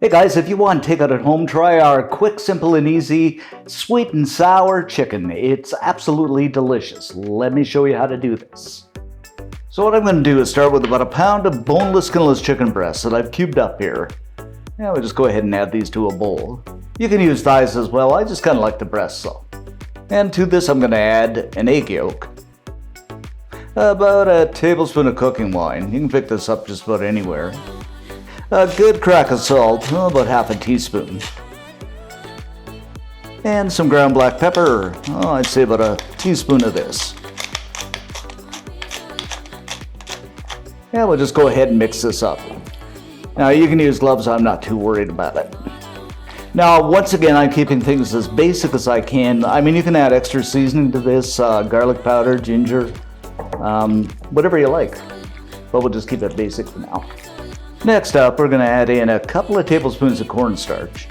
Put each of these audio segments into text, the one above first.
Hey guys, if you want takeout at home, try our quick, simple, and easy sweet and sour chicken. It's absolutely delicious. Let me show you how to do this. So what I'm going to do is start with about a pound of boneless, skinless chicken breasts that I've cubed up here. Now we'll just go ahead and add these to a bowl. You can use thighs as well, I just kind of like the breasts though. And to this I'm going to add an egg yolk. About a tablespoon of cooking wine. You can pick this up just about anywhere. A good crack of salt, about half a teaspoon. And some ground black pepper, I'd say about a teaspoon of this. Yeah, we'll just go ahead and mix this up. Now you can use gloves, I'm not too worried about it. Now once again, I'm keeping things as basic as I can. I mean, you can add extra seasoning to this, garlic powder, ginger, whatever you like. But we'll just keep it basic for now. Next up, we're going to add in a couple of tablespoons of cornstarch.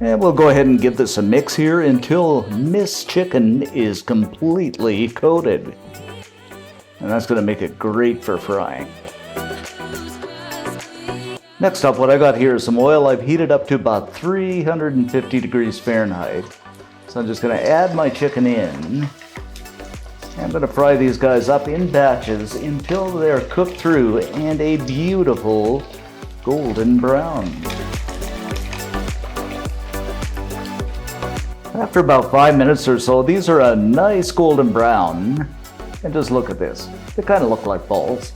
And we'll go ahead and give this a mix here until Miss Chicken is completely coated. And that's going to make it great for frying. Next up, what I got here is some oil. I've heated up to about 350 degrees Fahrenheit. So I'm just going to add my chicken in. I'm going to fry these guys up in batches until they're cooked through and a beautiful golden brown. After about 5 minutes or so, these are a nice golden brown. And just look at this. They kind of look like balls.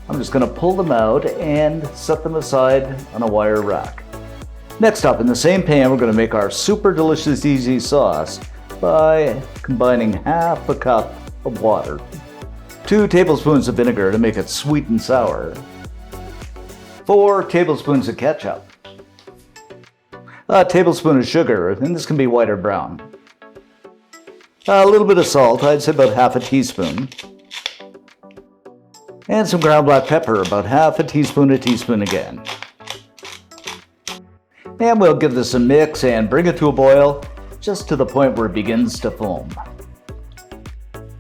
I'm just going to pull them out and set them aside on a wire rack. Next up, in the same pan, we're going to make our super delicious easy sauce by combining half a cup of water, 2 tablespoons of vinegar to make it sweet and sour, 4 tablespoons of ketchup, a tablespoon of sugar, and this can be white or brown, a little bit of salt, I'd say about half a teaspoon, and some ground black pepper, about half a teaspoon again. And we'll give this a mix and bring it to a boil, just to the point where it begins to foam.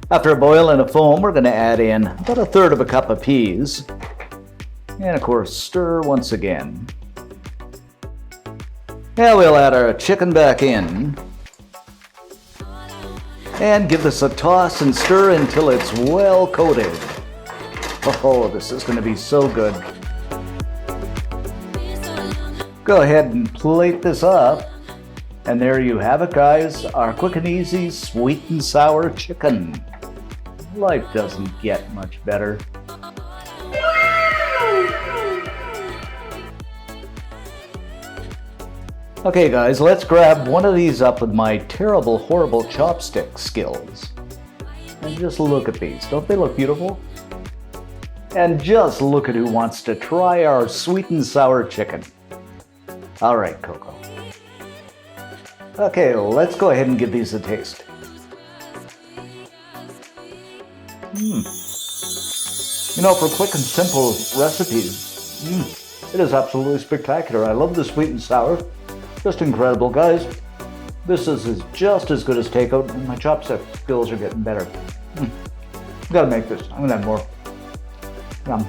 After a boil and a foam, we're going to add in about 1/3 of a cup of peas. And of course, stir once again. Now we'll add our chicken back in. And give this a toss and stir until it's well coated. Oh, this is going to be so good. Go ahead and plate this up. And there you have it, guys, our quick and easy sweet and sour chicken. Life doesn't get much better. Okay guys, let's grab one of these up with my terrible, horrible chopstick skills. And just look at these, don't they look beautiful? And just look at who wants to try our sweet and sour chicken. All right, Coco. Okay, let's go ahead and give these a taste. You know, for quick and simple recipes, it is absolutely spectacular. I love the sweet and sour. Just incredible, guys. This is just as good as takeout, and my chopstick skills are getting better. Gotta make this. I'm gonna have more. Yum.